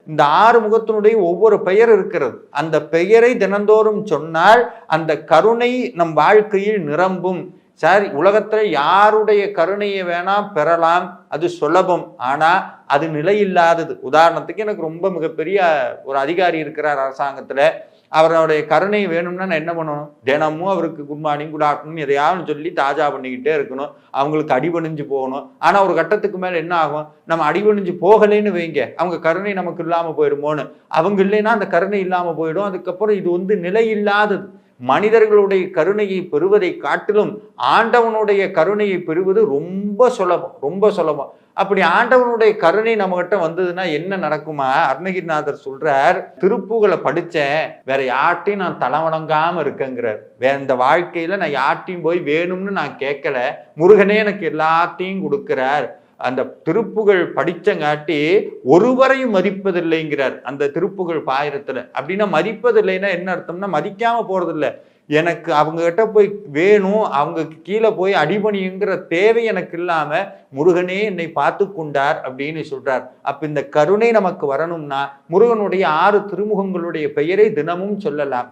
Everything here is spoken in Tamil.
இந்த ஆறு முகத்தினுடைய ஒவ்வொரு பெயர் இருக்கிறது. அந்த பெயரை தினந்தோறும் சொன்னால் அந்த கருணை நம் வாழ்க்கையில் நிரம்பும். சார், உலகத்துல யாருடைய கருணையை வேணா பெறலாம், அது சுலபம். ஆனா அது நிலையில்லாதது. உதாரணத்துக்கு எனக்கு ரொம்ப மிகப்பெரிய ஒரு அதிகாரி இருக்கிறார் அரசாங்கத்துல. அவருடைய கருணை வேணும்னா நான் என்ன பண்ணணும்? தினமும் அவருக்கு குட் மார்னிங், குட் ஆஃப்டர்நூன் எதையாவது சொல்லி தாஜா பண்ணிக்கிட்டே இருக்கணும். அவங்களுக்கு அடிபணிஞ்சு போகணும். ஆனா ஒரு கட்டத்துக்கு மேல என்ன ஆகும்? நம்ம அடிபணிஞ்சு போகலைன்னு வைங்க, அவங்க கருணை நமக்கு இல்லாம போயிடுமோன்னு. அவங்க இல்லைன்னா அந்த கருணை இல்லாம போயிடும். அதுக்கப்புறம் இது நிலை இல்லாதது. மனிதர்களுடைய கருணையை பெறுவதை காட்டிலும் ஆண்டவனுடைய கருணையை பெறுவது ரொம்ப சுலபம், ரொம்ப சுலபம். அப்படி ஆண்டவனுடைய கருணை நம்ம கிட்ட வந்ததுன்னா என்ன நடக்குமா? அருணகிரிநாதர் சொல்றார், திருப்புகளை படிச்சேன், வேற யார்ட்டையும் நான் தலை வணங்காம இருக்கேங்கிறார். வேற இந்த வாழ்க்கையில நான் யார்ட்டையும் போய் வேணும்னு நான் கேட்கல, முருகனே எனக்கு எல்லாத்தையும் கொடுக்கிறார். அந்த திருப்புகள் படிச்சங்காட்டி ஒருவரையும் மதிப்பதில்லைங்கிறார் அந்த திருப்புகள் பாயிரத்துல. அப்படின்னா மதிப்பதில்லைன்னா என்ன அர்த்தம்னா மதிக்காம போறதில்லை. எனக்கு அவங்க கிட்ட போய் வேணும், அவங்க கீழே போய் அடிபணிங்கிற தேவை எனக்கு இல்லாம முருகனே என்னை பார்த்து கொண்டார் அப்படின்னு சொல்றார். அப்ப இந்த கருணை நமக்கு வரணும்னா முருகனுடைய 6 திருமுகங்களுடைய பெயரை தினமும் சொல்லலாம்.